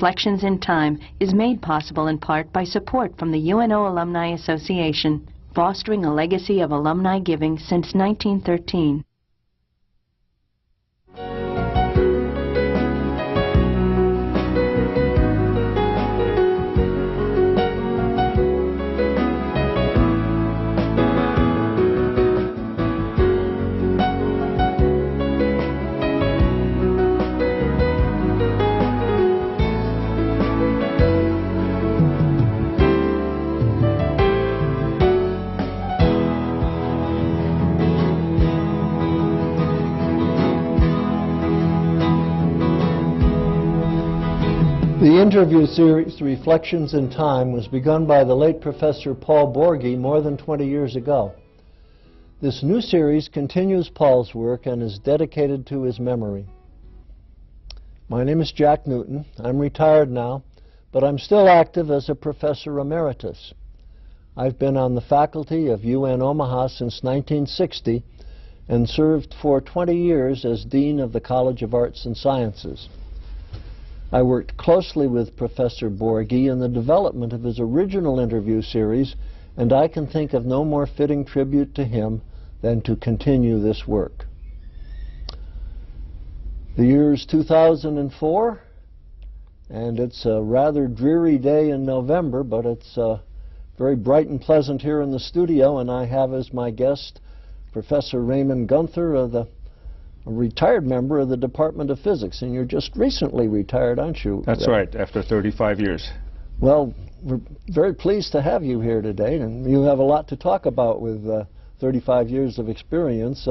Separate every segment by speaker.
Speaker 1: Reflections in Time is made possible in part by support from the UNO Alumni Association, fostering a legacy of alumni giving since 1913.
Speaker 2: The interview series, Reflections in Time, was begun by the late Professor Paul Borghi more than 20 years ago. This new series continues Paul's work and is dedicated to his memory. My name is Jack Newton. I'm retired now, but I'm still active as a professor emeritus. I've been on the faculty of UN Omaha since 1960 and served for 20 years as Dean of the College of Arts and Sciences. I worked closely with Professor Borghi in the development of his original interview series, and I can think of no more fitting tribute to him than to continue this work. The year is 2004, and it's a rather dreary day in November, but it's very bright and pleasant here in the studio, and I have as my guest Professor Raymond Guenther, a retired member of the Department of Physics, and you're just recently retired, aren't you?
Speaker 3: That's right, after 35 years.
Speaker 2: Well, we're very pleased to have you here today, and you have a lot to talk about with 35 years of experience.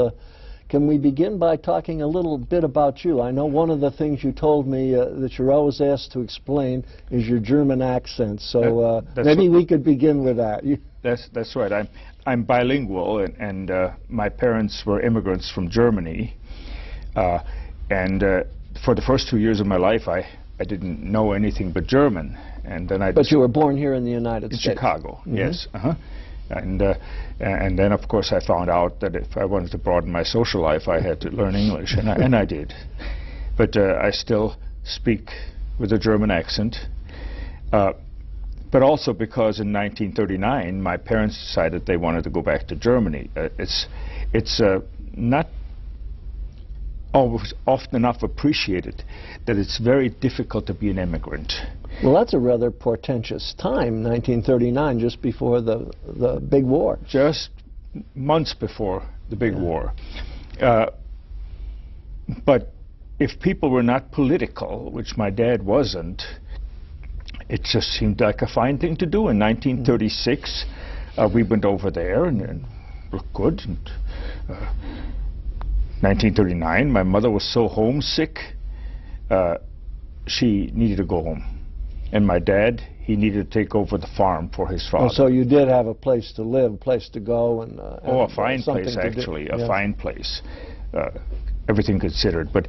Speaker 2: Can we begin by talking a little bit about you? I know one of the things you told me that you're always asked to explain is your German accent, so maybe we could begin with that.
Speaker 3: That's right. I'm bilingual, and my parents were immigrants from Germany. For the first 2 years of my life, I didn't know anything but German, and then
Speaker 2: But you were born here in the United States.
Speaker 3: In Chicago, yes. And then, of course, I found out that if I wanted to broaden my social life, I had to learn English, and I did. But I still speak with a German accent. But also because in 1939, my parents decided they wanted to go back to Germany. It's not always often enough appreciated that it's very difficult to be an immigrant.
Speaker 2: Well, that's a rather portentous time, 1939, just before the big war.
Speaker 3: Just months before the big war. But if people were not political, which my dad wasn't, it just seemed like a fine thing to do. In 1936, we went over there and looked good. And, 1939, my mother was so homesick, she needed to go home. And my dad, he needed to take over the farm for his father.
Speaker 2: Oh, so you did have a place to live, a place to go, and
Speaker 3: a fine place, actually, a fine place. Everything considered. But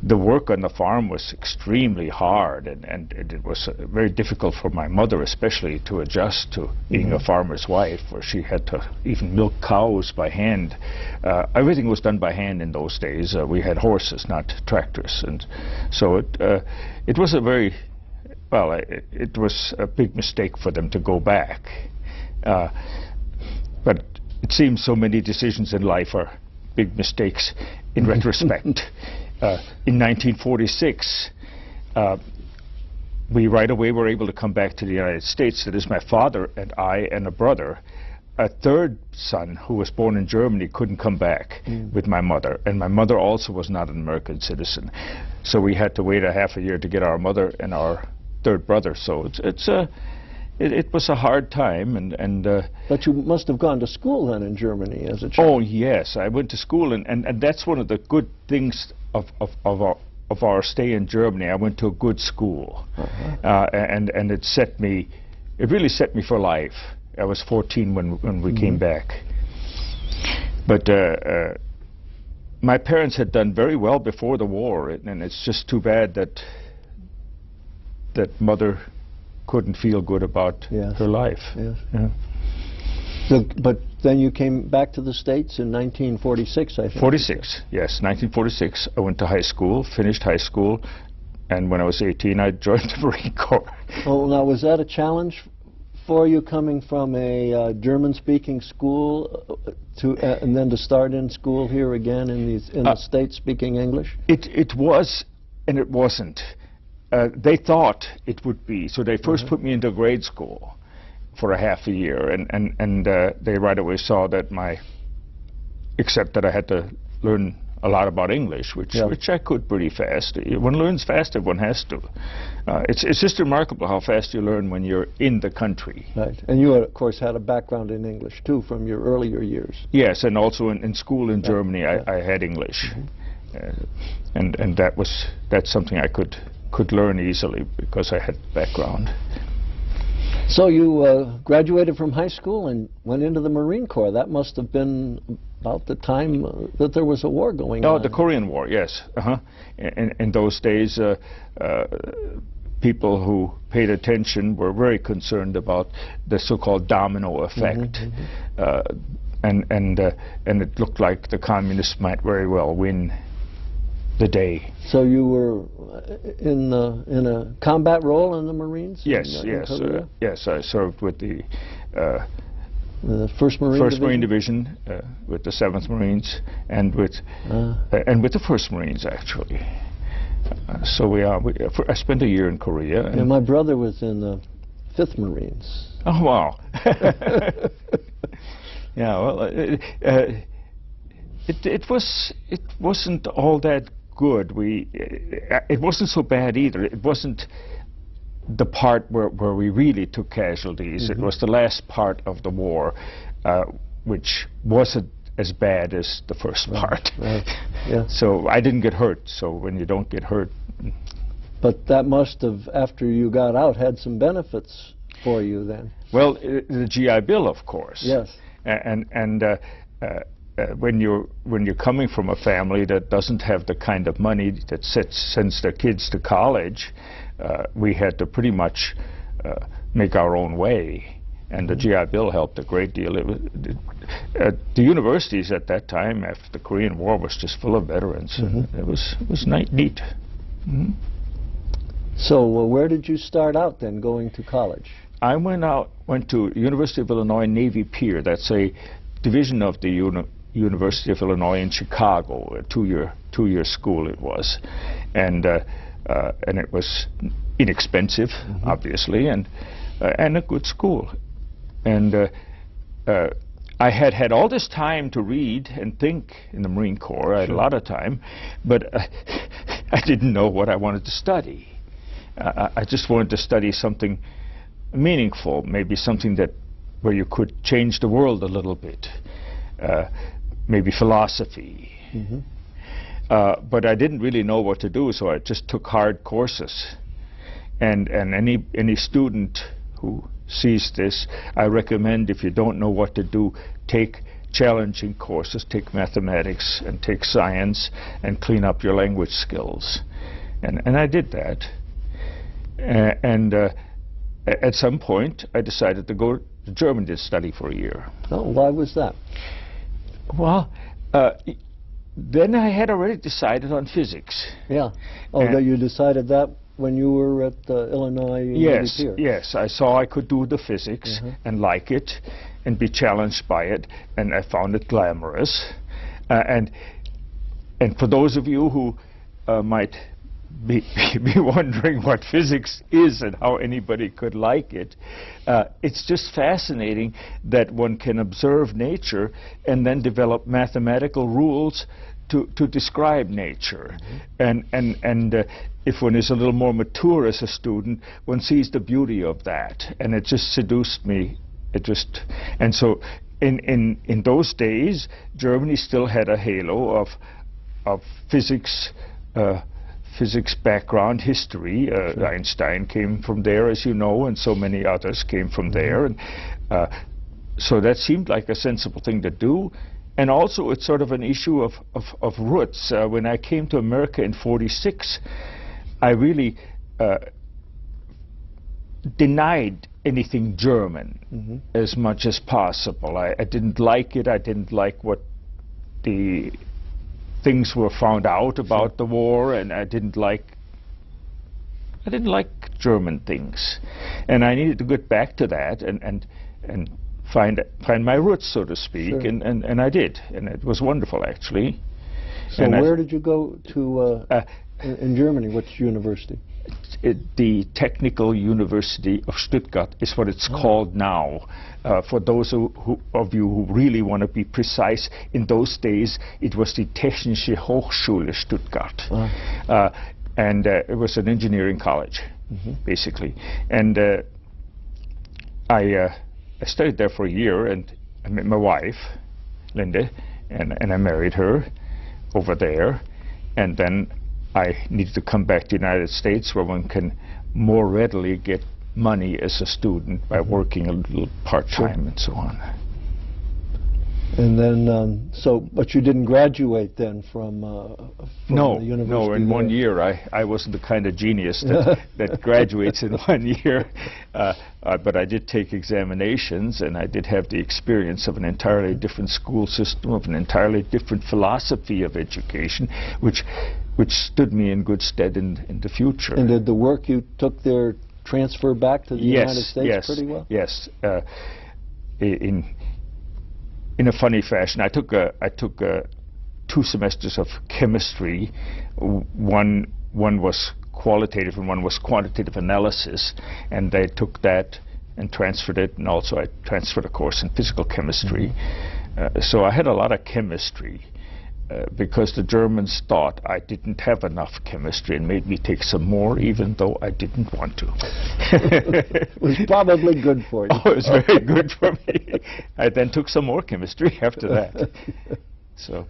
Speaker 3: the work on the farm was extremely hard, and it was very difficult for my mother especially to adjust to being a farmer's wife, where she had to even milk cows by hand. Everything was done by hand in those days. We had horses, not tractors, and so it was a very, well, it was a big mistake for them to go back. But it seems so many decisions in life are big mistakes in retrospect. In 1946, we right away were able to come back to the United States. That is, my father and I and a brother. A third son, who was born in Germany, couldn't come back with my mother, and my mother also was not an American citizen. So we had to wait a half a year to get our mother and our third brother. So it was a hard time, and
Speaker 2: But you must have gone to school then in Germany as a child.
Speaker 3: Oh yes, I went to school, and that's one of the good things of our stay in Germany. I went to a good school, and it really set me for life. I was 14 when we came back. But my parents had done very well before the war, and it's just too bad that mother couldn't feel good about her life.
Speaker 2: Yes. Yeah. So, but then you came back to the States in 1946, I think.
Speaker 3: 46, yes, 1946. I went to high school, finished high school, And when I was 18, I joined the Marine Corps.
Speaker 2: Oh, now was that a challenge for you, coming from a German-speaking school and then to start in school here again in the States speaking English?
Speaker 3: It was, and it wasn't. They thought it would be, so they first put me into grade school for a half a year, and they right away saw that except that I had to learn a lot about English, which I could pretty fast. One learns fast if one has to. It's just remarkable how fast you learn when you're in the country.
Speaker 2: Right, and you, of course, had a background in English, too, from your earlier years.
Speaker 3: Yes, and also in school in Germany, I had English. And that's something I could learn easily because I had background.
Speaker 2: So you graduated from high school and went into the Marine Corps. That must have been about the time that there was a war going on.
Speaker 3: Oh, the Korean War, yes. In those days, people who paid attention were very concerned about the so-called domino effect. And it looked like the communists might very well win the day.
Speaker 2: So you were in a combat role in the Marines?
Speaker 3: Yes, yes, I served with the
Speaker 2: First Marine
Speaker 3: Division with the 7th Marines and with the 1st Marines actually. So I spent a year in Korea.
Speaker 2: And my brother was in the 5th Marines.
Speaker 3: Oh wow! Yeah, well, it wasn't all that good. It wasn't so bad either. It wasn't the part where we really took casualties. It was the last part of the war, which wasn't as bad as the first part.
Speaker 2: Yeah.
Speaker 3: So I didn't get hurt. So when you don't get hurt.
Speaker 2: But that must have, after you got out, had some benefits for you then.
Speaker 3: Well, the GI Bill, of course.
Speaker 2: Yes.
Speaker 3: And when you're coming from a family that doesn't have the kind of money that sends their kids to college, we had to pretty much make our own way, and the GI Bill helped a great deal. The universities at that time, after the Korean War, was just full of veterans. It was neat.
Speaker 2: So where did you start out then, going to college?
Speaker 3: I went to University of Illinois Navy Pier. That's a division of the University of Illinois in Chicago. A two-year school it was, and it was inexpensive, obviously, and a good school. And I had all this time to read and think in the Marine Corps. I had a lot of time, but I didn't know what I wanted to study. I just wanted to study something meaningful, maybe something where you could change the world a little bit, maybe philosophy. But I didn't really know what to do, so I just took hard courses. And any student who sees this, I recommend, if you don't know what to do, take challenging courses, take mathematics and take science, and clean up your language skills. And I did that. And at some point, I decided to go to Germany to study for a year.
Speaker 2: Oh, why was that?
Speaker 3: Well, then I had already decided on physics.
Speaker 2: Yeah. Oh, you decided that when you were at Illinois Navy Pier?
Speaker 3: Yes. I saw I could do the physics and like it and be challenged by it, and I found it glamorous. And for those of you who might be wondering what physics is and how anybody could like it, it's just fascinating that one can observe nature and then develop mathematical rules to describe nature. And if one is a little more mature as a student, one sees the beauty of that, and it just seduced me. And so in those days, Germany still had a halo of physics background, history. Einstein came from there, as you know, and so many others came from there. And so that seemed like a sensible thing to do. And also, it's sort of an issue of roots. When I came to America in '46, I really denied anything German as much as possible. I didn't like it. I didn't like what the things were found out about the war, and I didn't like I didn't like German things, and I needed to get back to that and find my roots, so to speak,
Speaker 2: sure.
Speaker 3: and I did, and it was wonderful actually.
Speaker 2: So where did you go to in Germany? Which university?
Speaker 3: The Technical University of Stuttgart is what it's called now. For those of you who really want to be precise, in those days it was the Technische Hochschule Stuttgart. And it was an engineering college, basically. And I studied there for a year, and I met my wife, Linda, and I married her over there. And then I needed to come back to the United States, where one can more readily get money as a student by working a little part-time and so on.
Speaker 2: And then, but you didn't graduate then from the university?
Speaker 3: No, in 1 year. I wasn't the kind of genius that graduates in 1 year. But I did take examinations, and I did have the experience of an entirely different school system, of an entirely different philosophy of education, which stood me in good stead in the future.
Speaker 2: And did the work you took there transfer back to the United States pretty well?
Speaker 3: Yes. In a funny fashion, I took 2 semesters of chemistry. One was qualitative and one was quantitative analysis, and I took that and transferred it, and also I transferred a course in physical chemistry. So I had a lot of chemistry because the Germans thought I didn't have enough chemistry and made me take some more, even though I didn't want to.
Speaker 2: It was probably good for you.
Speaker 3: Oh, it was very good for me. I then took some more chemistry after that. So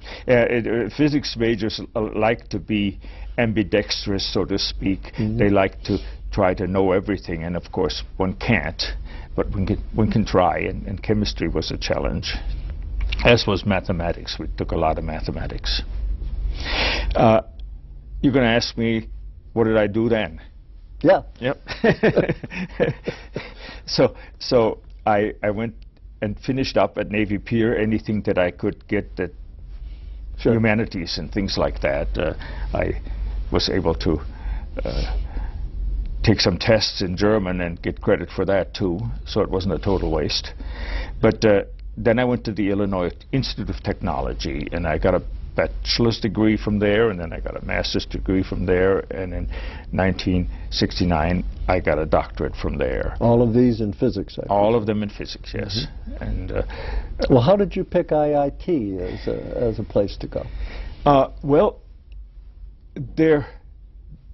Speaker 3: physics majors like to be ambidextrous, so to speak. They like to try to know everything, and of course one can't, but one can try, and chemistry was a challenge, as was mathematics. We took a lot of mathematics. You're going to ask me, what did I do then?
Speaker 2: Yeah.
Speaker 3: Yep. So I went and finished up at Navy Pier, anything that I could get that humanities and things like that. I was able to take some tests in German and get credit for that too, so it wasn't a total waste. But then I went to the Illinois Institute of Technology, and I got a bachelor's degree from there, and then I got a master's degree from there, and in 1969 I got a doctorate from there.
Speaker 2: All of these in physics, I think.
Speaker 3: All of them in physics, yes. And
Speaker 2: well, how did you pick IIT as a place to go?
Speaker 3: Well,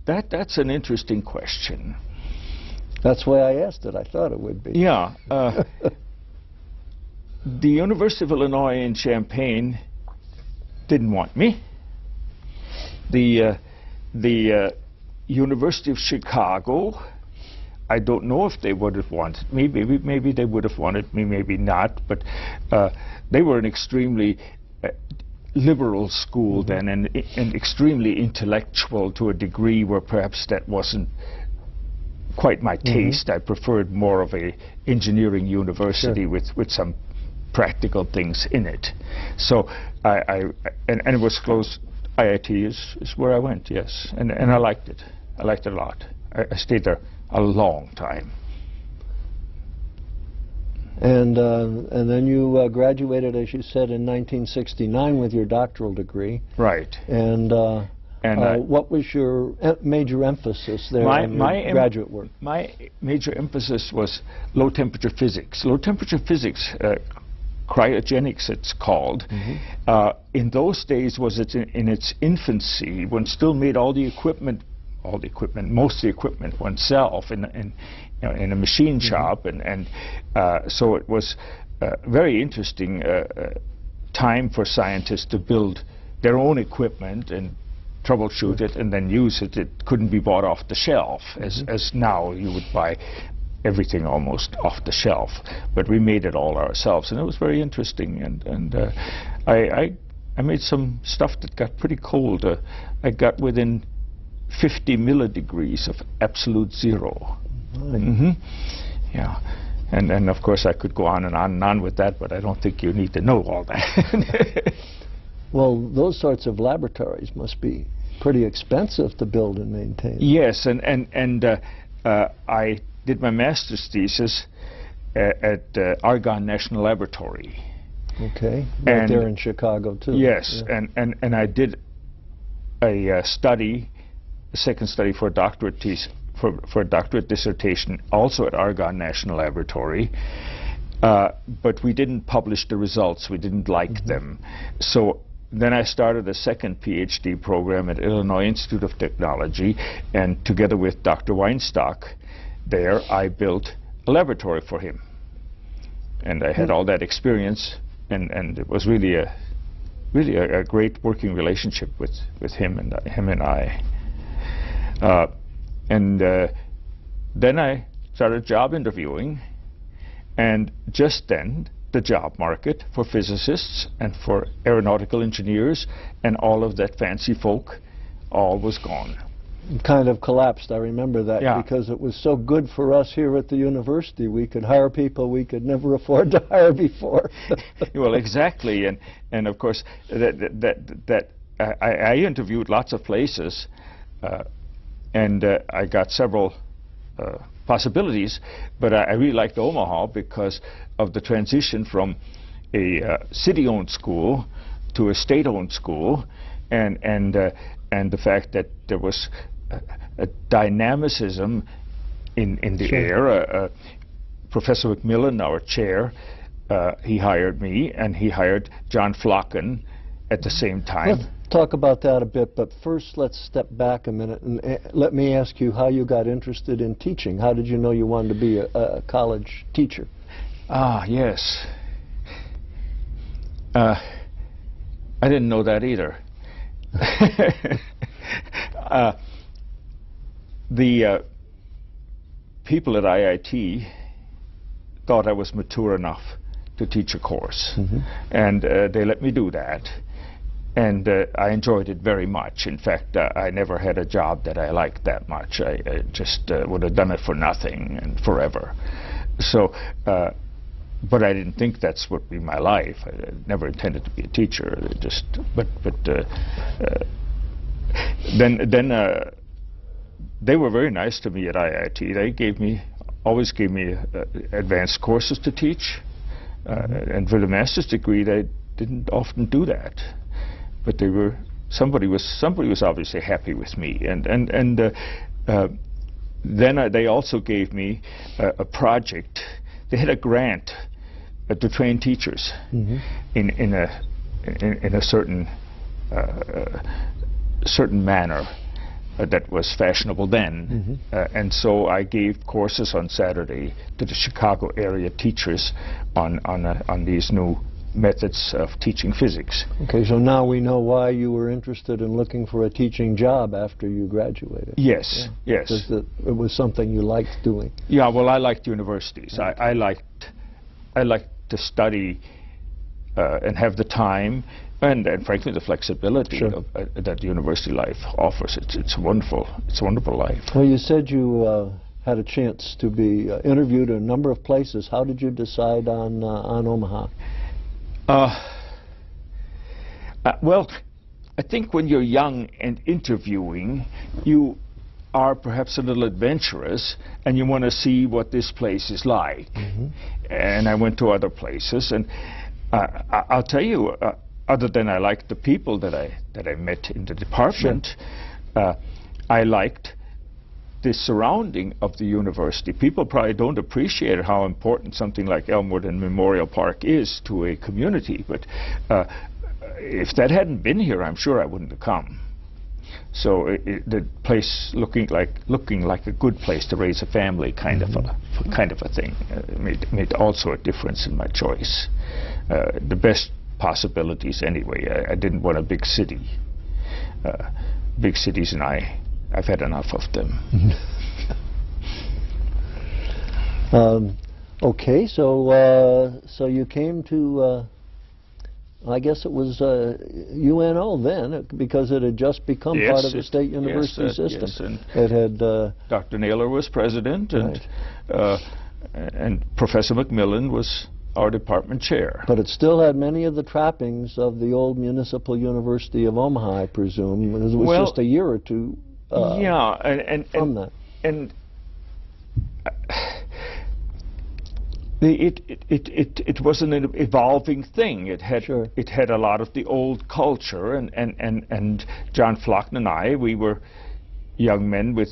Speaker 3: that's an interesting question.
Speaker 2: That's why I asked it. I thought it would be.
Speaker 3: Yeah. The University of Illinois in Champaign didn't want me. The University of Chicago, I don't know if they would have wanted me. Maybe they would have wanted me, maybe not. But they were an extremely liberal school then, and extremely intellectual to a degree where perhaps that wasn't quite my taste. I preferred more of a engineering university with some practical things in it. So and it was close. IIT is where I went, yes, and I liked it. I liked it a lot. I stayed there a long time. And
Speaker 2: then you graduated, as you said, in 1969 with your doctoral degree.
Speaker 3: Right.
Speaker 2: And what was your major emphasis there in your graduate work?
Speaker 3: My major emphasis was low-temperature physics. Low-temperature physics, cryogenics it's called, in those days was in its infancy. One still made most of the equipment oneself in a machine shop, and so it was a very interesting time for scientists to build their own equipment and troubleshoot it and then use it. It couldn't be bought off the shelf as now you would buy everything almost off the shelf, but we made it all ourselves, and it was very interesting. And I made some stuff that got pretty cold. I got within 50 milledegrees of absolute zero. Yeah, and of course I could go on and on with that, but I don't think you need to know all that.
Speaker 2: Well, those sorts of laboratories must be pretty expensive to build and maintain.
Speaker 3: Yes, and I did my master's thesis at Argonne National Laboratory.
Speaker 2: Okay, right there in Chicago too.
Speaker 3: Yes, yeah. and I did a second study for a doctorate for a doctorate dissertation, also at Argonne National Laboratory. But we didn't publish the results. We didn't like them. So then I started a second PhD program at Illinois Institute of Technology, and together with Dr. Weinstock there, I built a laboratory for him. And I had all that experience, and it was really a great working relationship with him and I. Then I started job interviewing, and just then the job market for physicists and for aeronautical engineers and all of that fancy folk, all was gone.
Speaker 2: It kind of collapsed. I remember that, because it was so good for us here at the university. We could hire people we could never afford to hire before.
Speaker 3: Well, exactly, and of course I interviewed lots of places, and I got several possibilities, but I really liked Omaha because of the transition from a city-owned school to a state-owned school, and the fact that there was a dynamicism in the air. Professor McMillan, our chair, he hired me, and he hired John Flocken at the same time.
Speaker 2: Let's talk about that a bit, but first let's step back a minute and let me ask you how you got interested in teaching. How did you know you wanted to be a college teacher?
Speaker 3: Ah, yes. I didn't know that either. The people at IIT thought I was mature enough to teach a course, and they let me do that. And I enjoyed it very much. In fact, I never had a job that I liked that much. I just would have done it for nothing and forever. So, but I didn't think that's what would be my life. I never intended to be a teacher. Then they were very nice to me at IIT. They always gave me advanced courses to teach, and for the master's degree, they didn't often do that. But somebody was obviously happy with me, and then they also gave me a project. They had a grant to train teachers in a certain manner that was fashionable then, and so I gave courses on Saturday to the Chicago area teachers on these new methods of teaching physics.
Speaker 2: Okay, so now we know why you were interested in looking for a teaching job after you graduated.
Speaker 3: Yes, yes.
Speaker 2: Because it was something you liked doing.
Speaker 3: Yeah, well, I liked universities. I liked to study and have the time and frankly the flexibility that university life offers. It's a wonderful life.
Speaker 2: Well, you said you had a chance to be interviewed in a number of places. How did you decide on Omaha?
Speaker 3: Well, I think when you're young and interviewing, you are perhaps a little adventurous, and you want to see what this place is like. And I went to other places, and I'll tell you, other than I liked the people that I met in the department, I liked the surrounding of the university. People probably don't appreciate how important something like Elmwood and Memorial Park is to a community, but if that hadn't been here, I'm sure I wouldn't have come. So the place looking like a good place to raise a family, kind of a thing, made also a difference in my choice. The best possibilities anyway. I didn't want a big city. Big cities, and I've had enough of them.
Speaker 2: Okay, so you came to, I guess it was UNO then, because it had just become part of the state university system.
Speaker 3: Yes, and
Speaker 2: it had.
Speaker 3: Dr. Naylor was president, and Professor McMillan was our department chair.
Speaker 2: But it still had many of the trappings of the old Municipal University of Omaha, I presume. It was just a year or two
Speaker 3: yeah,
Speaker 2: from that.
Speaker 3: And it was an evolving thing. It had it had a lot of the old culture, and John Flocken and I, we were young men with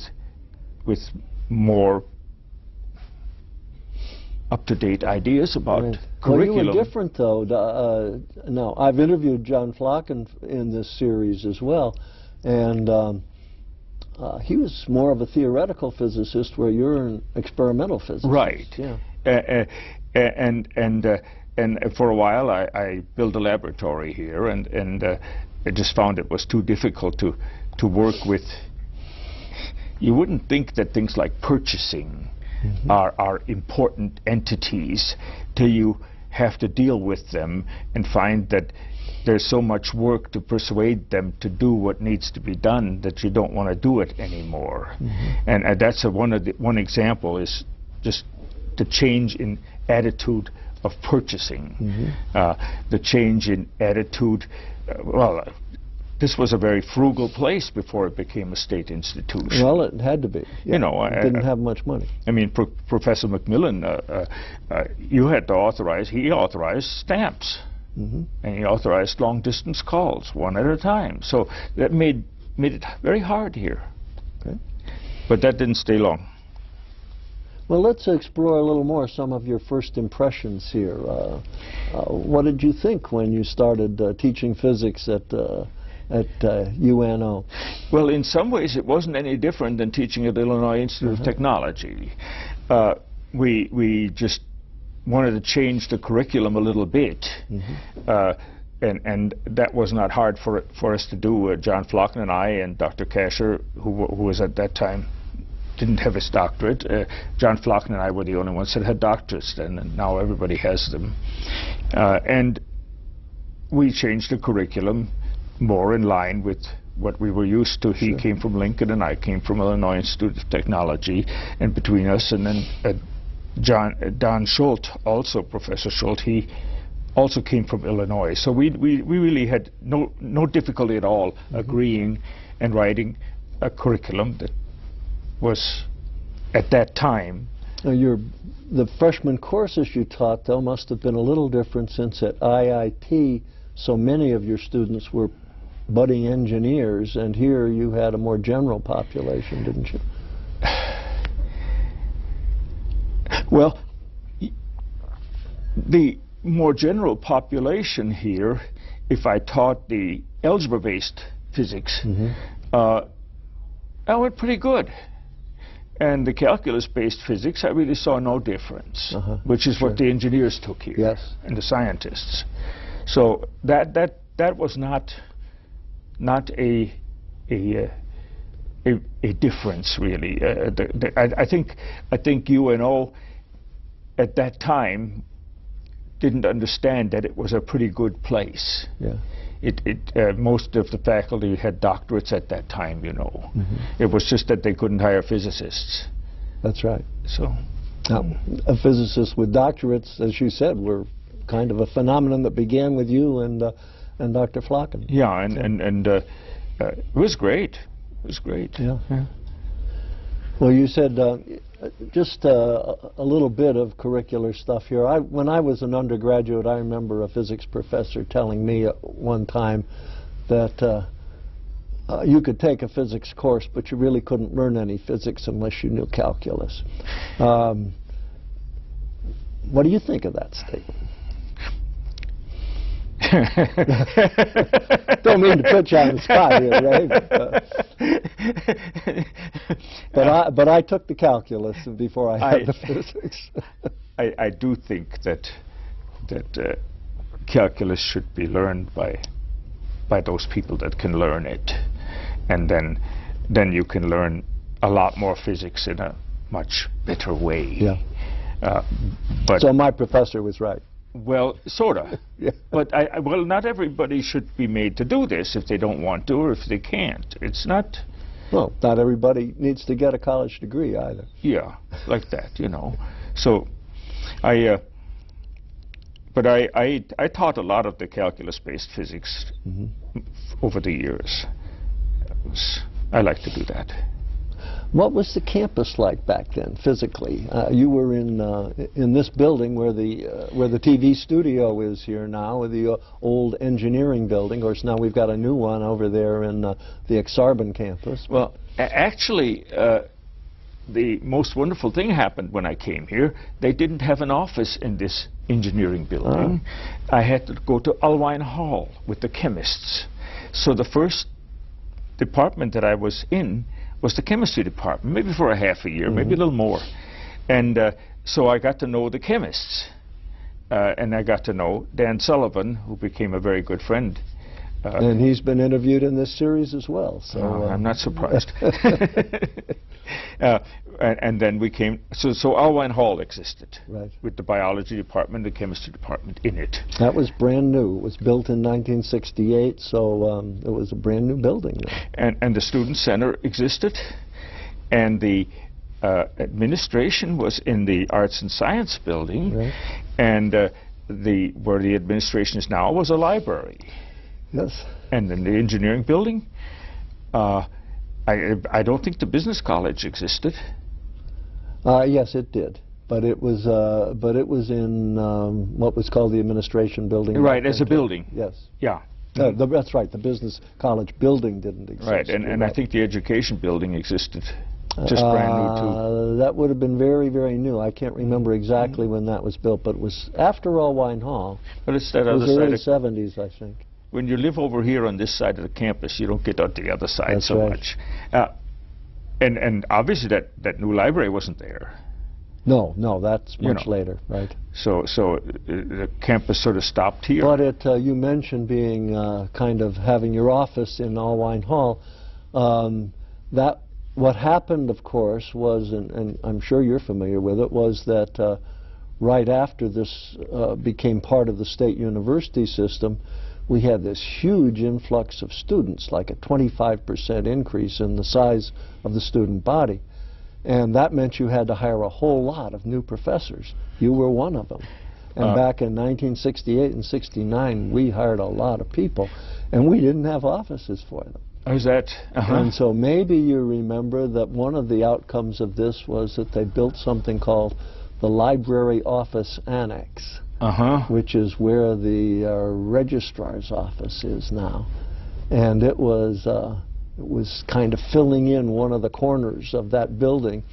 Speaker 3: more up-to-date ideas about curriculum.
Speaker 2: Well, you were different, though. Now, I've interviewed John Flocken in this series as well, and he was more of a theoretical physicist, where you're an experimental physicist.
Speaker 3: Right.
Speaker 2: Yeah.
Speaker 3: And for a while, I built a laboratory here, and I just found it was too difficult to work with. You wouldn't think that things like purchasing are important entities till you have to deal with them and find that there's so much work to persuade them to do what needs to be done that you don't want to do it anymore. And that's one example is just the change in attitude of purchasing, the change in attitude. This was a very frugal place before it became a state institution.
Speaker 2: Well, it had to be. Yeah.
Speaker 3: You know,
Speaker 2: it didn't have much money.
Speaker 3: I mean, Professor Macmillan, you had to authorize. He authorized stamps, and he authorized long-distance calls, one at a time. So that made it very hard here. Okay. But that didn't stay long.
Speaker 2: Well, let's explore a little more some of your first impressions here. What did you think when you started teaching physics at UNO?
Speaker 3: Well, in some ways it wasn't any different than teaching at Illinois Institute of Technology. We just wanted to change the curriculum a little bit, and that was not hard for us to do. John Flocken and I and Dr. Kasher, who was at that time, didn't have his doctorate. John Flocken and I were the only ones that had doctorates then, and now everybody has them. And we changed the curriculum more in line with what we were used to. He came from Lincoln and I came from Illinois Institute of Technology, and between us and then Don Schultz, also Professor Schultz, he also came from Illinois. So we really had no difficulty at all agreeing and writing a curriculum that was at that time.
Speaker 2: The freshman courses you taught, though, must have been a little different, since at IIT so many of your students were budding engineers, and here you had a more general population, didn't you?
Speaker 3: Well, the more general population here, if I taught the algebra-based physics, I went pretty good. And the calculus-based physics, I really saw no difference, which is what the engineers took here, and the scientists. So that was not a difference, really. I think UNO at that time didn't understand that it was a pretty good place. Most of the faculty had doctorates at that time, you know. It was just that they couldn't hire physicists.
Speaker 2: That's right.
Speaker 3: So,
Speaker 2: now, a physicist with doctorates, as you said, were kind of a phenomenon that began with you and Dr. Flocken.
Speaker 3: Yeah, and it was great. It was great.
Speaker 2: Yeah. Well, you said just a little bit of curricular stuff here. When I was an undergraduate, I remember a physics professor telling me at one time that you could take a physics course, but you really couldn't learn any physics unless you knew calculus. What do you think of that statement? Don't mean to put you on the spot here, Ray. But I took the calculus before I had the physics.
Speaker 3: I do think that calculus should be learned by those people that can learn it, and then you can learn a lot more physics in a much better way.
Speaker 2: Yeah.
Speaker 3: But
Speaker 2: so my professor was right.
Speaker 3: Well, sort of. But well, not everybody should be made to do this if they don't want to or if they can't. It's not...
Speaker 2: Well, not everybody needs to get a college degree either.
Speaker 3: Yeah, like that, you know. So I But I taught a lot of the calculus-based physics over the years. I like to do that.
Speaker 2: What was the campus like back then, physically? You were in this building where the TV studio is here now, with the old engineering building. Of course, now we've got a new one over there in the Exarban campus.
Speaker 3: Well, actually, the most wonderful thing happened when I came here. They didn't have an office in this engineering building. I had to go to Alwine Hall with the chemists. So the first department that I was in was the chemistry department, maybe for a half a year, maybe a little more. And so I got to know the chemists. And I got to know Dan Sullivan, who became a very good friend.
Speaker 2: And he's been interviewed in this series as well. So
Speaker 3: I'm not surprised. And then we came, so Alwine Hall existed,
Speaker 2: right,
Speaker 3: with the biology department, the chemistry department in it.
Speaker 2: That was brand new. It was built in 1968, so it was a brand new building.
Speaker 3: And the student center existed, and the administration was in the arts and science building, right, and where the administration is now was a library.
Speaker 2: Yes. And
Speaker 3: in the engineering building, I don't think the business college existed.
Speaker 2: Yes, it did, but it was in what was called the administration building.
Speaker 3: Right, as a building.
Speaker 2: Yes.
Speaker 3: Yeah.
Speaker 2: That's right. The business college building didn't exist.
Speaker 3: Right, and I think the education building existed, just brand new too.
Speaker 2: That would have been very, very new. I can't remember exactly when that was built, but it was after Alwine Hall.
Speaker 3: But it's that other
Speaker 2: side. It was
Speaker 3: side.
Speaker 2: early 70s, I think.
Speaker 3: When you live over here on this side of the campus, you don't get on the other side. That's so right. Much. And obviously that new library wasn't there.
Speaker 2: No, that's much later, right?
Speaker 3: So the campus sort of stopped here.
Speaker 2: But you mentioned being kind of having your office in Alwine Hall. What happened, of course, was, and I'm sure you're familiar with it, was that right after this became part of the state university system, we had this huge influx of students, like a 25% increase in the size of the student body. And that meant you had to hire a whole lot of new professors. You were one of them. And back in 1968 and 69, we hired a lot of people, and we didn't have offices for them.
Speaker 3: Oh, is that?
Speaker 2: And so maybe you remember that one of the outcomes of this was that they built something called the Library Office Annex. Which is where the registrar's office is now, and it was kind of filling in one of the corners of that building,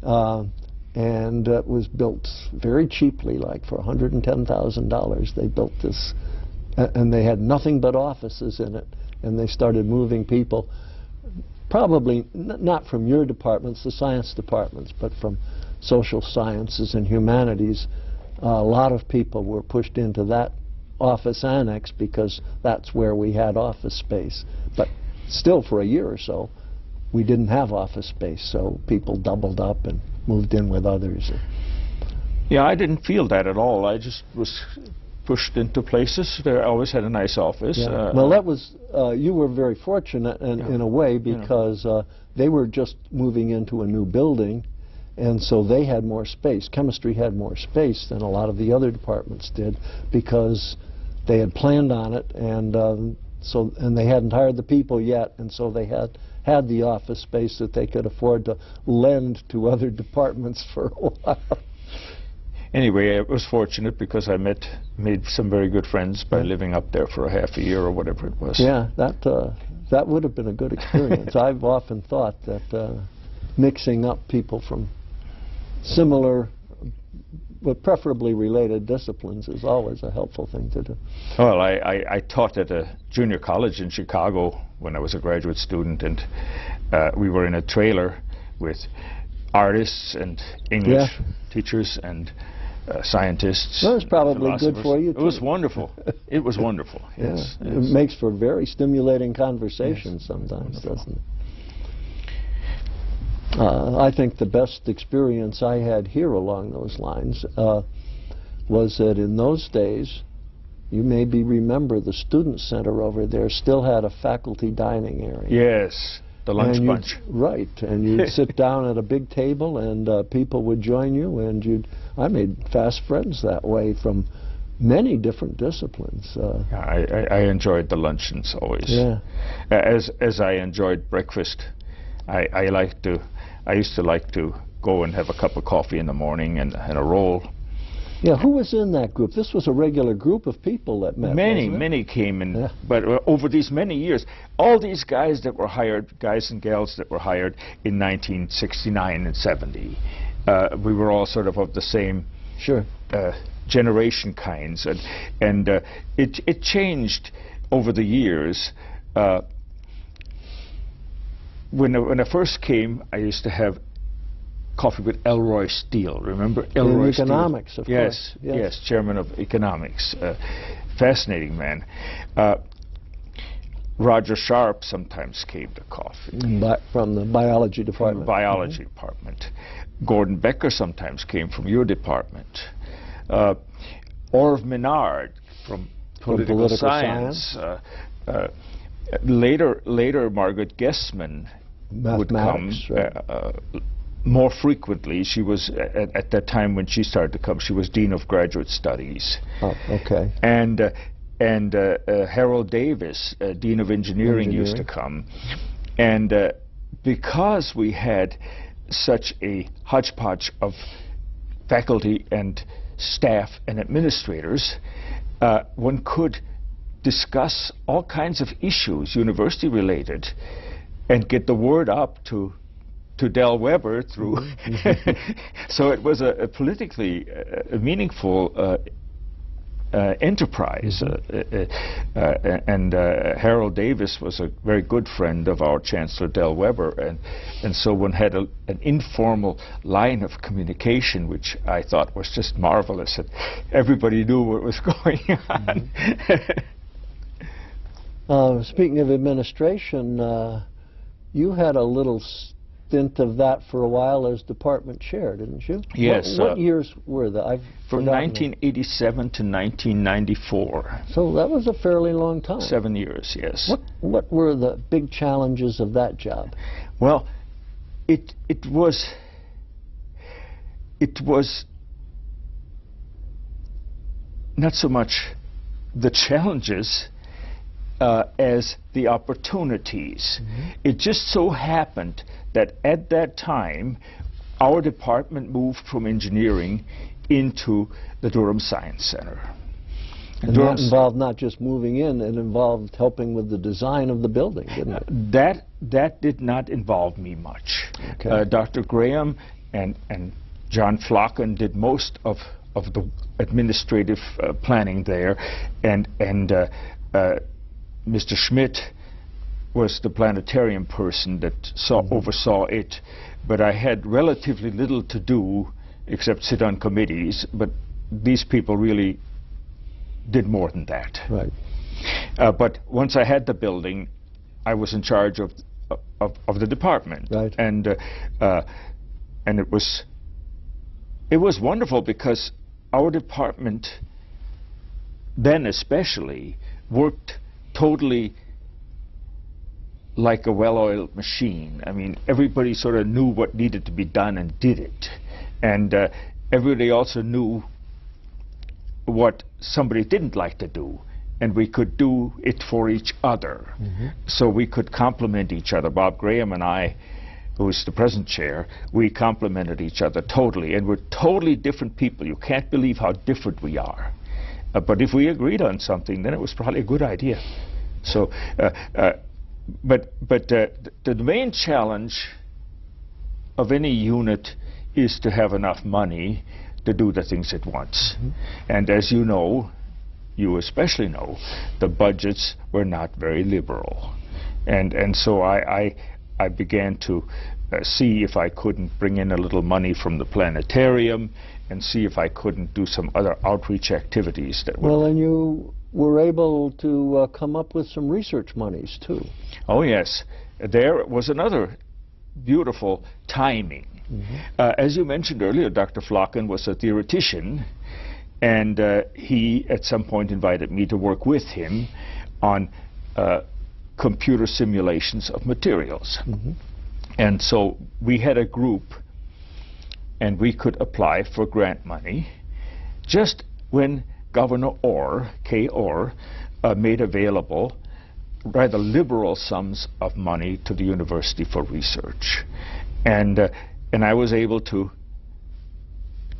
Speaker 2: and it was built very cheaply, like for $110,000. They built this, and they had nothing but offices in it, and they started moving people, probably not from your departments, the science departments, but from social sciences and humanities. A lot of people were pushed into that office annex because that's where we had office space. But still, for a year or so, we didn't have office space, so people doubled up and moved in with others.
Speaker 3: Yeah, I didn't feel that at all. I just was pushed into places. I always had a nice office.
Speaker 2: Yeah. Well, that was, you were very fortunate in a way, because they were just moving into a new building, and so they had more space. Chemistry had more space than a lot of the other departments did, because they had planned on it, and and they hadn't hired the people yet, and so they had the office space that they could afford to lend to other departments for a while.
Speaker 3: Anyway, I was fortunate because I made some very good friends by living up there for a half a year or whatever it was.
Speaker 2: Yeah, that would have been a good experience. I've often thought that mixing up people from similar but preferably related disciplines is always a helpful thing to do.
Speaker 3: Well, I taught at a junior college in Chicago when I was a graduate student, and we were in a trailer with artists and English teachers and scientists.
Speaker 2: That was probably good for you, too.
Speaker 3: It was wonderful. It was wonderful. Yes.
Speaker 2: It makes for very stimulating conversations sometimes, doesn't it? I think the best experience I had here along those lines was that in those days, you maybe remember the student center over there still had a faculty dining area.
Speaker 3: Yes, the lunch bunch.
Speaker 2: Right, and you'd sit down at a big table, and people would join you, and I made fast friends that way, from many different disciplines.
Speaker 3: I enjoyed the luncheons always.
Speaker 2: Yeah.
Speaker 3: As I enjoyed breakfast, I used to like to go and have a cup of coffee in the morning and a roll.
Speaker 2: Yeah, who was in that group? This was a regular group of people that met.
Speaker 3: Many came in, yeah. But over these many years, all these guys that were hired, guys and gals that were hired in 1969 and 70, we were all sort of the same generation kinds, and it changed over the years. When I first came, I used to have coffee with Elroy Steele. Remember Elroy Steele?
Speaker 2: Economics, of course.
Speaker 3: Yes, chairman of economics. Fascinating man. Roger Sharp sometimes came to coffee.
Speaker 2: From the biology department.
Speaker 3: From the biology department. Gordon Becker sometimes came from your department. Orv Menard from political science. Later Margaret Gessman would come. More frequently. She was, at that time when she started to come, she was Dean of Graduate Studies.
Speaker 2: Oh, okay.
Speaker 3: And Harold Davis, Dean of Engineering, used to come. And because we had such a hodgepodge of faculty and staff and administrators, one could discuss all kinds of issues, university-related, and get the word up to Del Weber through. So it was a politically meaningful enterprise. And Harold Davis was a very good friend of our Chancellor Del Weber, and so one had an informal line of communication, which I thought was just marvelous, that everybody knew what was going on.
Speaker 2: Speaking of administration, you had a little stint of that for a while as department chair, didn't you?
Speaker 3: Yes.
Speaker 2: What years were that?
Speaker 3: From 1987 to 1994.
Speaker 2: So that was a fairly long time.
Speaker 3: 7 years, yes.
Speaker 2: What were the big challenges of that job?
Speaker 3: Well, it was not so much the challenges as the opportunities. It just so happened that at that time our department moved from engineering into the Durham Science Center.
Speaker 2: And that involved not just moving in, it involved helping with the design of the building, didn't it?
Speaker 3: That did not involve me much.
Speaker 2: Okay.
Speaker 3: Dr. Graham and John Flocken did most of the administrative planning there, and Mr. Schmidt was the planetarium person that oversaw it, but I had relatively little to do except sit on committees, but these people really did more than that.
Speaker 2: Right.
Speaker 3: But once I had the building, I was in charge of the department.
Speaker 2: Right.
Speaker 3: And it was wonderful because our department then especially worked totally like a well-oiled machine. I mean, everybody sort of knew what needed to be done and did it. And everybody also knew what somebody didn't like to do, and we could do it for each other. So we could complement each other. Bob Graham and I, who's the present chair, we complemented each other totally, and we're totally different people. You can't believe how different we are. But if we agreed on something, then it was probably a good idea. So, but the main challenge of any unit is to have enough money to do the things it wants. And as you know, you especially know, the budgets were not very liberal. And so I began to see if I couldn't bring in a little money from the planetarium and see if I couldn't do some other outreach activities that would...
Speaker 2: Well, and you were able to come up with some research monies, too.
Speaker 3: Oh, yes. There was another beautiful timing. As you mentioned earlier, Dr. Flocken was a theoretician, and he at some point invited me to work with him on computer simulations of materials. And so we had a group, and we could apply for grant money just when Governor Orr, K. Orr, made available rather liberal sums of money to the university for research. And I was able to,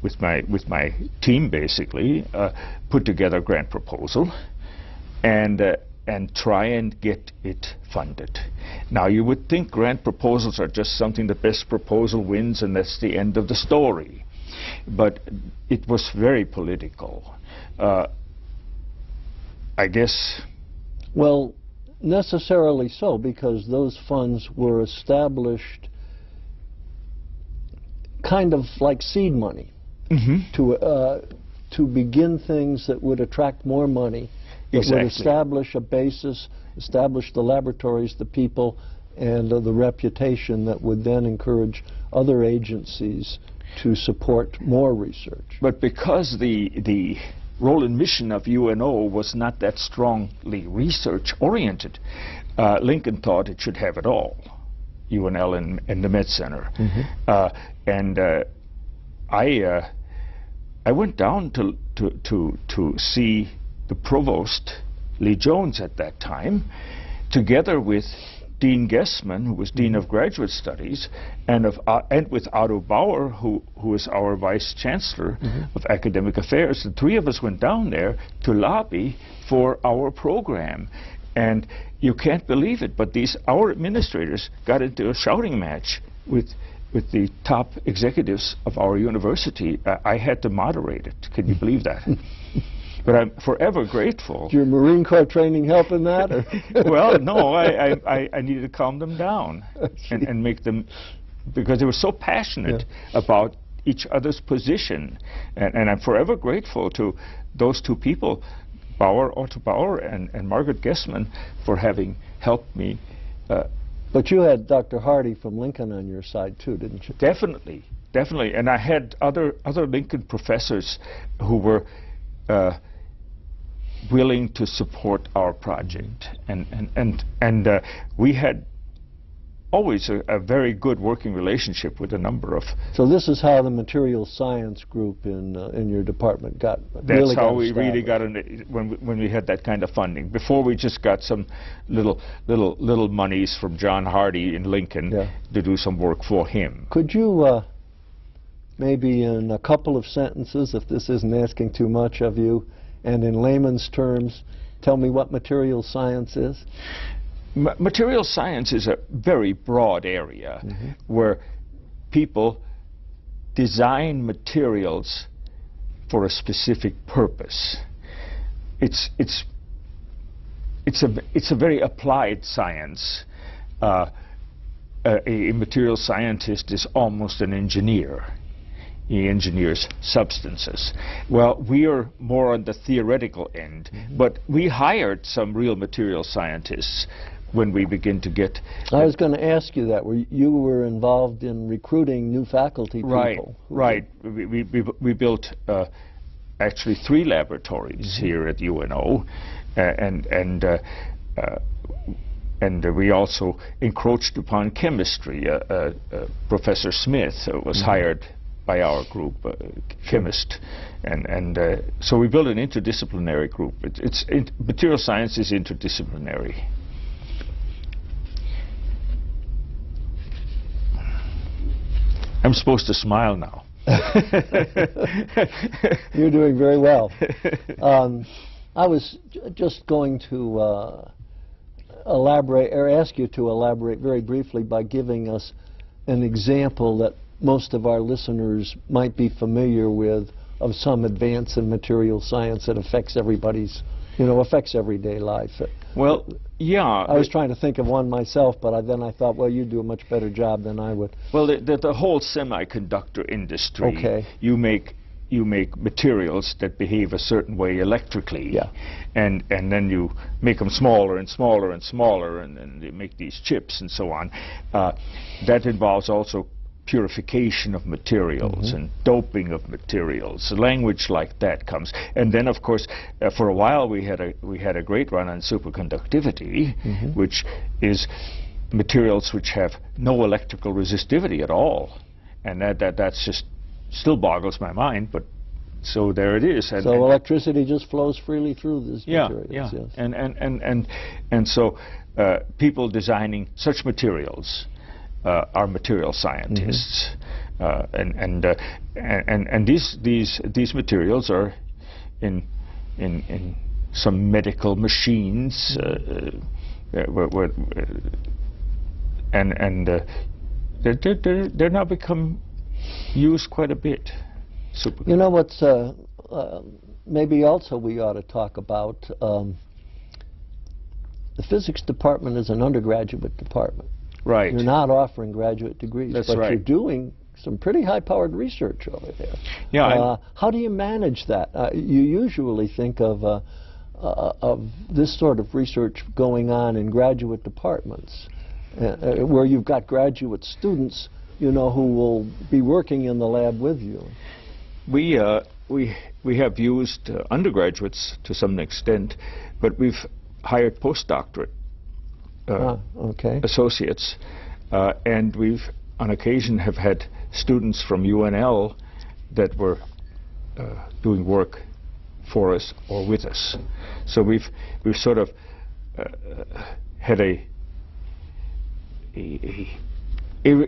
Speaker 3: with my team basically, put together a grant proposal and try and get it funded. Now you would think grant proposals are just something the best proposal wins and that's the end of the story. But it was very political. I guess...
Speaker 2: Well, necessarily so, because those funds were established kind of like seed money to begin things that would attract more money, that would establish a basis, establish the laboratories, the people, and the reputation that would then encourage other agencies to support more research.
Speaker 3: But because the role and mission of UNO was not that strongly research-oriented, Lincoln thought it should have it all, UNL and the Med Center. I went down to see the provost, Lee Jones at that time, together with Dean Gessman, who was Dean of Graduate Studies, and with Otto Bauer, who is our Vice Chancellor of Academic Affairs. The three of us went down there to lobby for our program. And you can't believe it, but our administrators got into a shouting match with the top executives of our university. I had to moderate it. Can you believe that? But I'm forever grateful.
Speaker 2: Did your Marine Corps training help in that? Or?
Speaker 3: Well, no, I needed to calm them down and make them, because they were so passionate about each other's position. And I'm forever grateful to those two people, Otto Bauer and Margaret Gessman, for having helped me.
Speaker 2: But you had Dr. Hardy from Lincoln on your side too, didn't you?
Speaker 3: Definitely, definitely. And I had other Lincoln professors who were willing to support our project, and we had always a very good working relationship with a number of...
Speaker 2: So this is how the materials science group in your department got...
Speaker 3: That's how we really got in when we had that kind of funding. Before we just got some little monies from John Hardy in Lincoln to do some work for him.
Speaker 2: Could you maybe in a couple of sentences, if this isn't asking too much of you, and in layman's terms, tell me what materials science is?
Speaker 3: Material science is a very broad area where people design materials for a specific purpose. It's a very applied science. A material scientist is almost an engineer. He engineers substances. Well, we are more on the theoretical end, but we hired some real material scientists when we begin to get...
Speaker 2: I was going to ask you that. You were involved in recruiting new faculty people.
Speaker 3: Right. We built actually 3 laboratories here at UNO, and we also encroached upon chemistry. Professor Smith was hired by our group, chemist, and so we built an interdisciplinary group. Material science is interdisciplinary. I'm supposed to smile now.
Speaker 2: You're doing very well. I was just going to elaborate, or ask you to elaborate very briefly by giving us an example that most of our listeners might be familiar with of some advance in material science that affects everybody's, affects everyday life.
Speaker 3: Well, yeah.
Speaker 2: I was trying to think of one myself, but then I thought, well, you do a much better job than I would.
Speaker 3: Well, the whole semiconductor industry, you make materials that behave a certain way electrically, and then you make them smaller and smaller and smaller, and then they make these chips and so on. That involves also purification of materials and doping of materials. Language like that comes, and then of course for a while we had a great run on superconductivity, which is materials which have no electrical resistivity at all, and that's just still boggles my mind, but So there it is.
Speaker 2: So electricity just flows freely through these materials.
Speaker 3: Yeah,
Speaker 2: yes.
Speaker 3: And so people designing such materials are material scientists, and these materials are in some medical machines, they're now become used quite a bit.
Speaker 2: You know what's maybe also we ought to talk about, the physics department is an undergraduate department.
Speaker 3: Right.
Speaker 2: You're not offering graduate degrees,
Speaker 3: That's
Speaker 2: but
Speaker 3: right.
Speaker 2: you're doing some pretty high-powered research over there.
Speaker 3: Yeah.
Speaker 2: How do you manage that? You usually think of this sort of research going on in graduate departments, where you've got graduate students, you know, who will be working in the lab with you.
Speaker 3: We have used undergraduates to some extent, but we've hired postdoctorate associates, and we've on occasion have had students from UNL that were doing work for us or with us. So we've sort of had a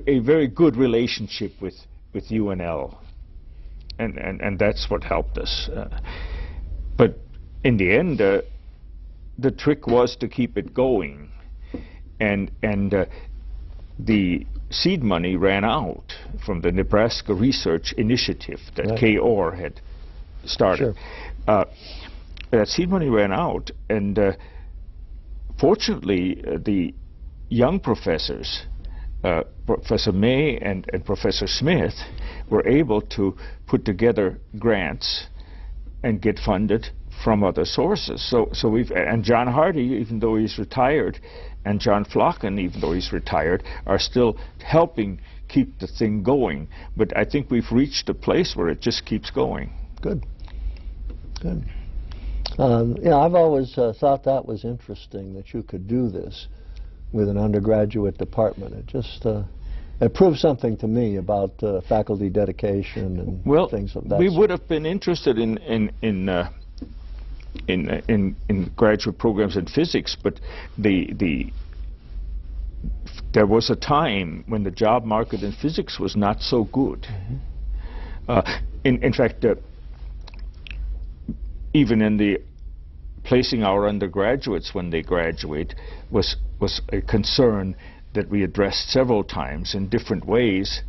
Speaker 3: very good relationship with UNL, and that's what helped us. But in the end, the trick was to keep it going, and the seed money ran out from the Nebraska Research Initiative that Kay Orr had started.
Speaker 2: Sure.
Speaker 3: That seed money ran out, and fortunately, the young professors, Professor May and Professor Smith, were able to put together grants and get funded from other sources. So and John Hardy, even though he's retired, and John Flocken, even though he's retired, are still helping keep the thing going. But I think we've reached a place where it just keeps going.
Speaker 2: Good. Good. Yeah, I've always thought that was interesting, that you could do this with an undergraduate department. It just it proves something to me about faculty dedication and things of that
Speaker 3: we
Speaker 2: sort.
Speaker 3: would have been interested in graduate programs in physics, but there was a time when the job market in physics was not so good. In fact, even in the placing our undergraduates when they graduate was a concern that we addressed several times in different ways.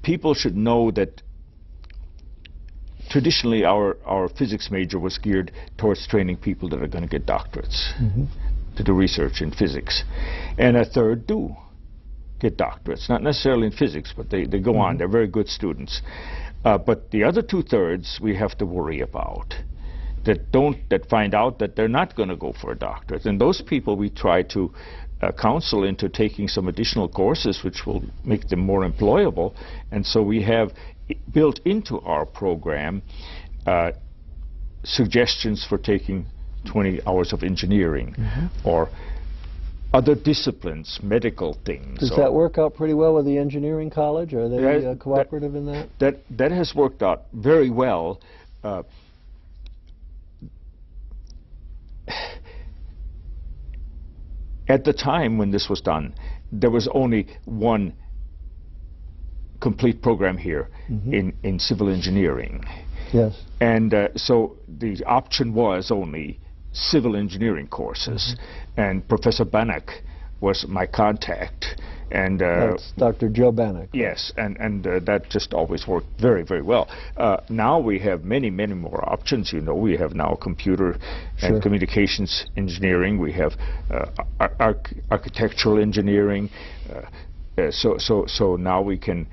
Speaker 3: People should know that traditionally our physics major was geared towards training people that are going to get doctorates to do research in physics, and a third do get doctorates, not necessarily in physics, but they go on. They're very good students. But the other 2/3 we have to worry about, that find out that they're not going to go for a doctorate, and those people we try to counsel into taking some additional courses which will make them more employable. And so we have built into our program suggestions for taking 20 hours of engineering or other disciplines, medical things.
Speaker 2: Does that work out pretty well with the engineering college? Are they cooperative in that?
Speaker 3: That has worked out very well. At the time when this was done, there was only one complete program here in civil engineering.
Speaker 2: Yes.
Speaker 3: And so the option was only civil engineering courses. And Professor Bannock was my contact. And
Speaker 2: that's Dr. Joe Bannock.
Speaker 3: Yes, and that just always worked very, very well. Now we have many, many more options. You know, we have now computer and communications engineering. We have architectural engineering. So now we can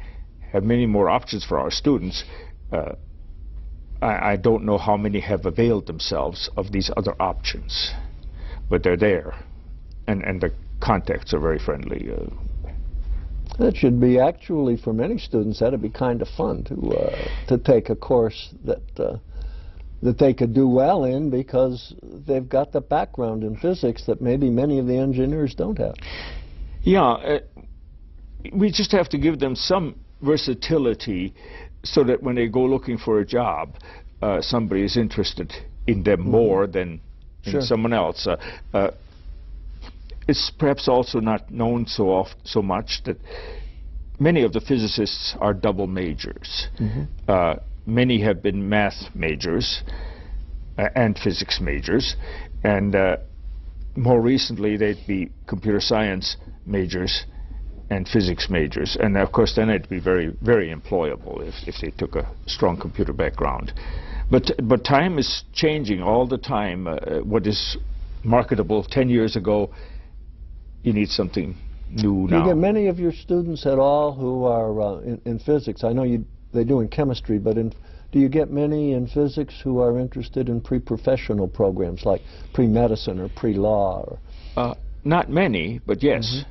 Speaker 3: have many more options for our students. I don't know how many have availed themselves of these other options, but they're there, and the contacts are very friendly.
Speaker 2: That should be, actually, for many students, that'd be kind of fun to take a course that they could do well in, because they've got the background in physics that maybe many of the engineers don't have.
Speaker 3: Yeah, we just have to give them some versatility so that when they go looking for a job, somebody is interested in them more than in someone else. It's perhaps also not known so much that many of the physicists are double majors. Many have been math majors and physics majors, and more recently they'd be computer science majors and physics majors, and of course then it'd be very, very employable if they took a strong computer background. But time is changing all the time. What is marketable 10 years ago, you need something new now.
Speaker 2: Do you get many of your students at all who are in physics? I know they do in chemistry, but do you get many in physics who are interested in pre-professional programs like pre-medicine or pre-law?
Speaker 3: Not many, but yes.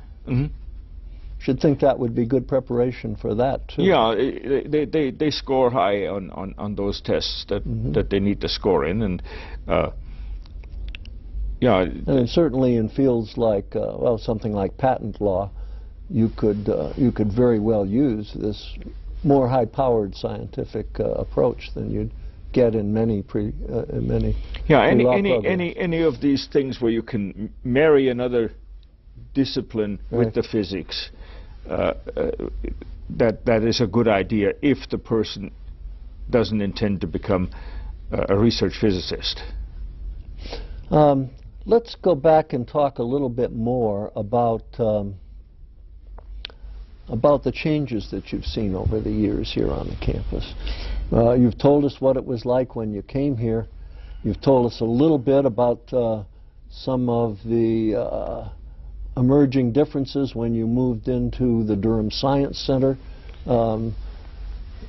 Speaker 2: Should think that would be good preparation for that too.
Speaker 3: Yeah, they score high on those tests that they need to score in, and yeah.
Speaker 2: And certainly in fields like well, something like patent law, you could very well use this more high-powered scientific approach than you'd get in many
Speaker 3: any of these things where you can marry another discipline with the physics. That is a good idea if the person doesn't intend to become a research physicist.
Speaker 2: Let's go back and talk a little bit more about the changes that you've seen over the years here on the campus. You've told us what it was like when you came here. You've told us a little bit about some of the emerging differences when you moved into the Durham Science Center.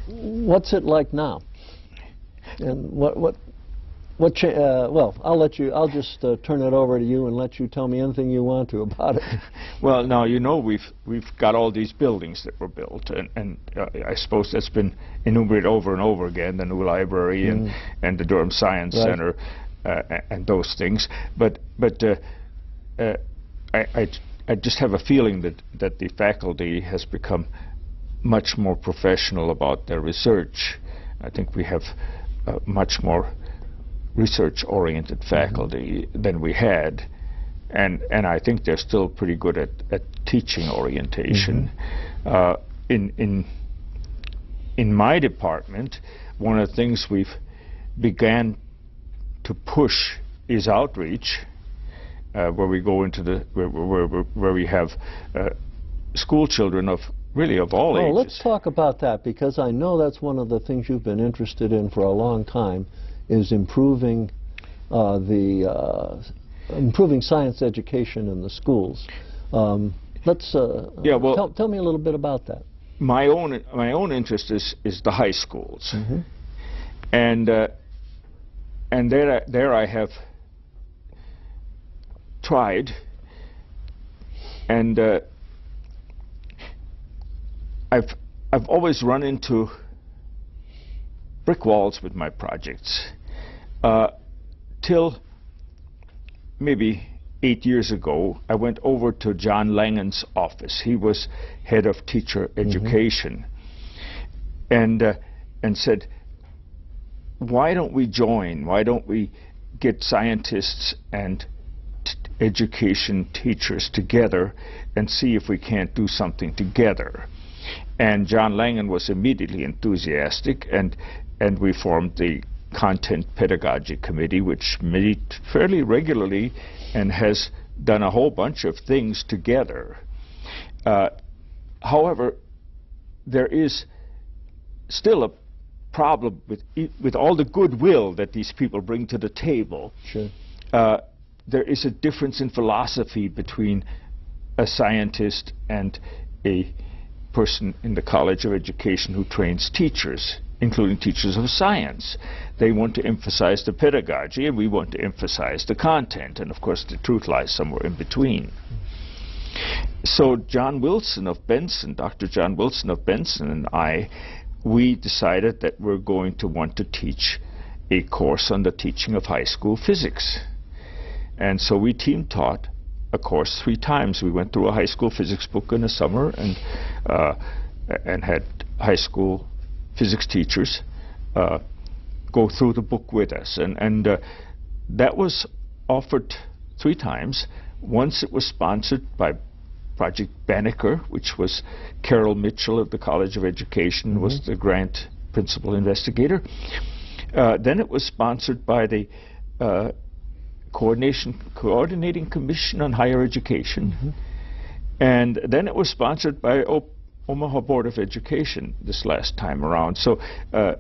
Speaker 2: What's it like now? And well, I'll just turn it over to you and let you tell me anything you want to about it.
Speaker 3: Well, now, you know, we've got all these buildings that were built, and I suppose that's been enumerated over and over again, the new library and the Durham Science Center and those things. But I just have a feeling that the faculty has become much more professional about their research. I think we have much more research-oriented faculty than we had, and I think they're still pretty good at teaching orientation. In my department, one of the things we've began to push is outreach, where we go into the where we have school children of all ages.
Speaker 2: Let's talk about that, because I know that's one of the things you've been interested in for a long time, is improving improving science education in the schools. Let's tell me a little bit about that.
Speaker 3: My own interest is the high schools, and there I have tried, and I've always run into brick walls with my projects, till maybe 8 years ago. I went over to John Langen's office. He was head of teacher education, and said, why don't we join? Why don't we get scientists and education teachers together and see if we can't do something together? And John Langen was immediately enthusiastic, and we formed the Content Pedagogy Committee, which meets fairly regularly and has done a whole bunch of things together. However, there is still a problem with all the goodwill that these people bring to the table.
Speaker 2: Sure.
Speaker 3: There is a difference in philosophy between a scientist and a person in the College of Education who trains teachers, including teachers of science. They want to emphasize the pedagogy, and we want to emphasize the content, and of course the truth lies somewhere in between. So John Wilson of Benson, Dr. John Wilson of Benson, and we decided that we're going to want to teach a course on the teaching of high school physics. And so we team taught a course 3 times. We went through a high school physics book in the summer, and had high school physics teachers go through the book with us. And that was offered 3 times. Once it was sponsored by Project Banneker, which was Carol Mitchell of the College of Education, was the grant principal investigator. Then it was sponsored by the Coordinating Commission on Higher Education. And then it was sponsored by Omaha Board of Education this last time around. So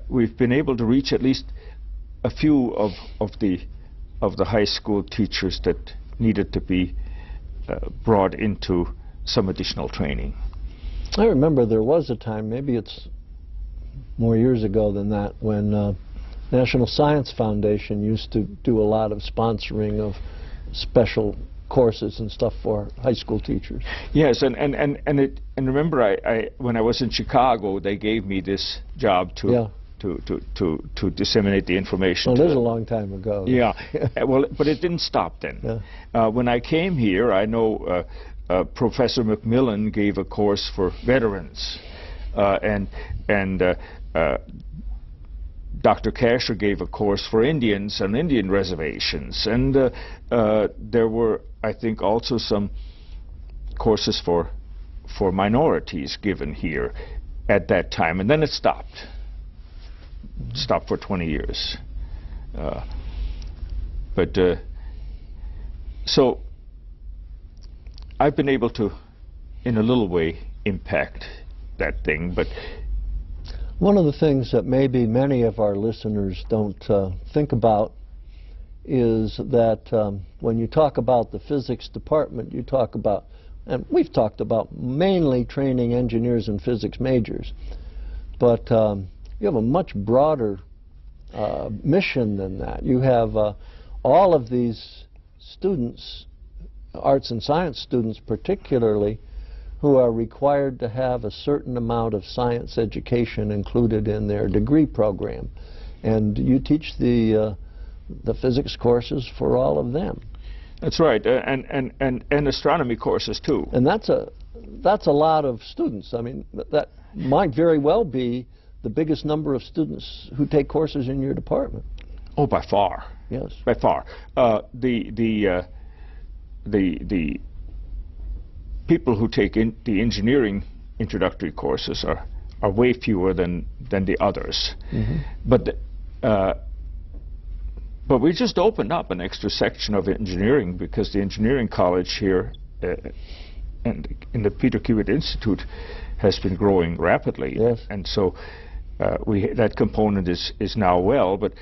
Speaker 3: we've been able to reach at least a few of the high school teachers that needed to be brought into some additional training.
Speaker 2: I remember there was a time, maybe it's more years ago than that, when National Science Foundation used to do a lot of sponsoring of special courses and stuff for high school teachers.
Speaker 3: Yes, and remember, when I was in Chicago, they gave me this job to disseminate the information.
Speaker 2: Well, there's a long time ago.
Speaker 3: Yeah, well, but it didn't stop then. Yeah. When I came here, I know Professor McMillan gave a course for veterans, and Dr. Kasher gave a course for Indians on Indian reservations, and there were, I think, also some courses for minorities given here at that time, and then it stopped. Stopped for 20 years. So I've been able to, in a little way, impact that thing, but
Speaker 2: one of the things that maybe many of our listeners don't think about is that when you talk about the physics department, you talk about, and we've talked about mainly training engineers and physics majors, but you have a much broader mission than that. You have all of these students, arts and science students particularly, who are required to have a certain amount of science education included in their degree program. And you teach the physics courses for all of them.
Speaker 3: That's right, and astronomy courses too.
Speaker 2: And that's a lot of students. I mean, that might very well be the biggest number of students who take courses in your department.
Speaker 3: Oh, by far.
Speaker 2: Yes.
Speaker 3: By far. The people who take the engineering introductory courses are way fewer than the others. But we just opened up an extra section of engineering because the engineering college here and in the Peter Kiewit Institute has been growing rapidly.
Speaker 2: Yes.
Speaker 3: And so that component is now well, but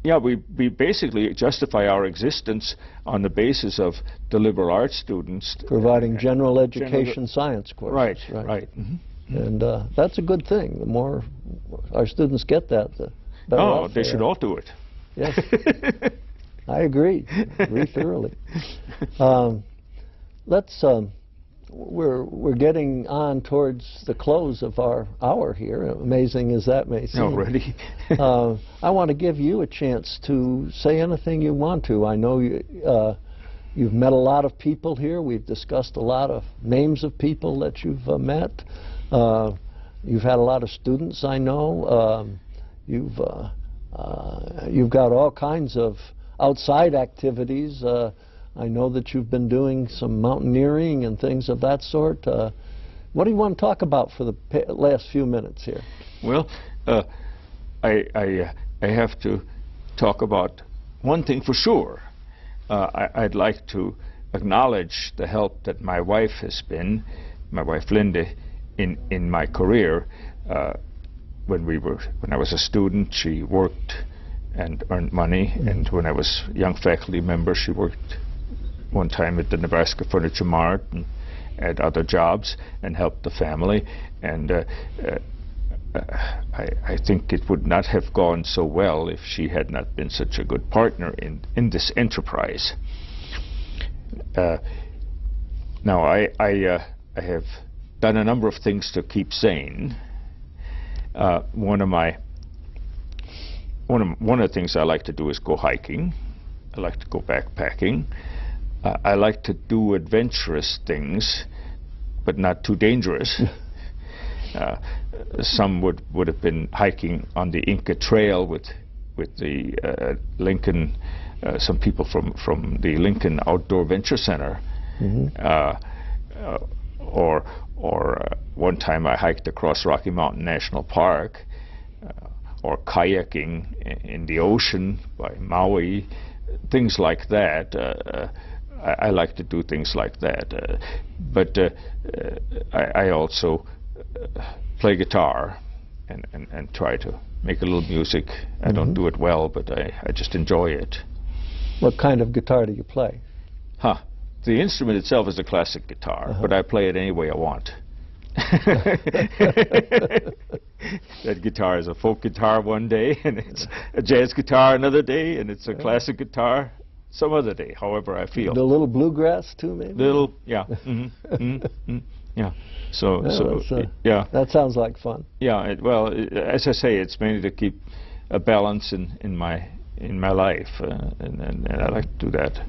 Speaker 3: yeah, we basically justify our existence on the basis of the liberal arts students
Speaker 2: providing general education science courses.
Speaker 3: Right.
Speaker 2: And that's a good thing. The more our students get that, the better off
Speaker 3: they should all do it.
Speaker 2: Yes. I agree thoroughly. We're getting on towards the close of our hour here, amazing as that may seem.
Speaker 3: Already.
Speaker 2: I want to give you a chance to say anything you want to. I know you've met a lot of people here. We've discussed a lot of names of people that you've met. You've had a lot of students, I know. You've got all kinds of outside activities. I know that you've been doing some mountaineering and things of that sort. What do you want to talk about for the last few minutes here?
Speaker 3: Well, I have to talk about one thing for sure. I'd like to acknowledge the help that my wife has been, my wife Linda, in my career. When I was a student, she worked and earned money, and when I was a young faculty member, she worked one time at the Nebraska Furniture Mart and at other jobs and helped the family. And I think it would not have gone so well if she had not been such a good partner in this enterprise. Now, I have done a number of things to keep sane. One of the things I like to do is go hiking. I like to go backpacking. I like to do adventurous things, but not too dangerous. Some would have been hiking on the Inca Trail with the Lincoln, some people from the Lincoln Outdoor Venture Center, or one time I hiked across Rocky Mountain National Park, or kayaking in the ocean by Maui, things like that. I like to do things like that, but I also play guitar and try to make a little music. I don't do it well, but I just enjoy it.
Speaker 2: What kind of guitar do you play?
Speaker 3: The instrument itself is a classic guitar, but I play it any way I want. That guitar is a folk guitar one day, and it's a jazz guitar another day, and it's a classic guitar some other day, however I feel.
Speaker 2: The little bluegrass too, maybe?
Speaker 3: Little, yeah. Yeah. So yeah.
Speaker 2: That sounds like fun.
Speaker 3: Yeah. Well, as I say, it's mainly to keep a balance in my life, and I like to do that.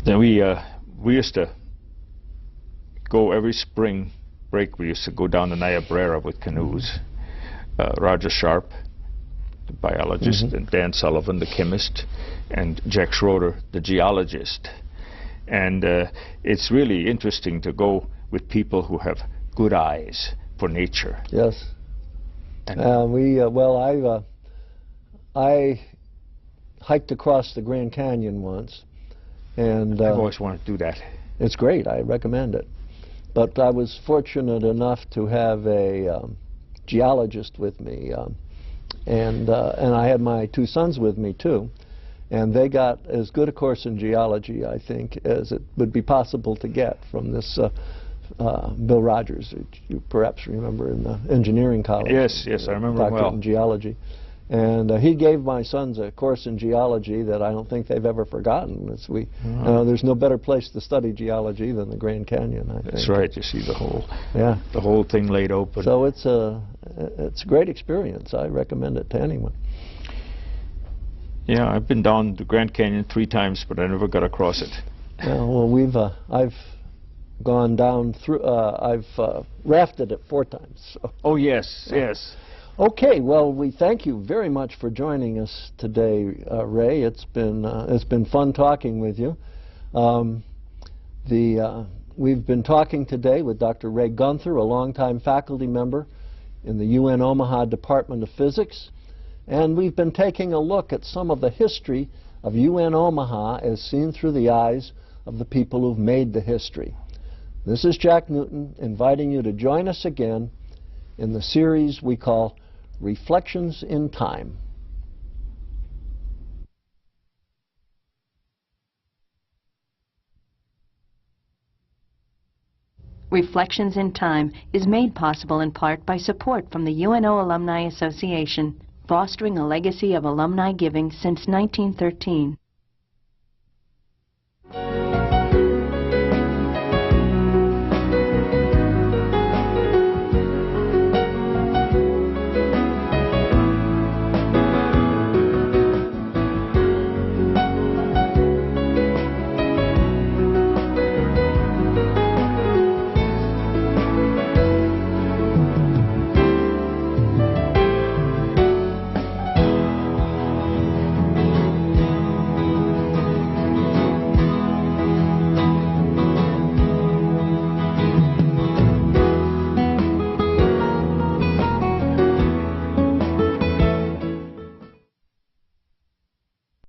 Speaker 3: Then we used to go every spring break. We used to go down the Niobrara with canoes. Roger Sharp, the biologist, and Dan Sullivan, the chemist, and Jack Schroeder, the geologist. And it's really interesting to go with people who have good eyes for nature.
Speaker 2: Yes. I hiked across the Grand Canyon once, and
Speaker 3: I've always wanted to do that.
Speaker 2: It's great. I recommend it. But I was fortunate enough to have a geologist with me, and I had my two sons with me too, and they got as good a course in geology, I think, as it would be possible to get from this Bill Rogers, who you perhaps remember in the engineering college.
Speaker 3: Yes, I remember him well.
Speaker 2: Doctorate in geology. And he gave my sons a course in geology that I don't think they've ever forgotten. There's no better place to study geology than the Grand Canyon, I think.
Speaker 3: That's right. You see the whole thing laid open.
Speaker 2: So it's a great experience. I recommend it to anyone.
Speaker 3: Yeah, I've been down the Grand Canyon 3 times, but I never got across it.
Speaker 2: Well, I've gone down through. I've rafted it 4 times. So.
Speaker 3: Oh yes, yes.
Speaker 2: Okay, well, we thank you very much for joining us today, Ray. It's been fun talking with you. We've been talking today with Dr. Ray Guenther, a longtime faculty member in the UN Omaha Department of Physics, and we've been taking a look at some of the history of UN Omaha as seen through the eyes of the people who've made the history. This is Jack Newton inviting you to join us again in the series we call Reflections in Time.
Speaker 1: Reflections in Time is made possible in part by support from the UNO Alumni Association, fostering a legacy of alumni giving since 1913.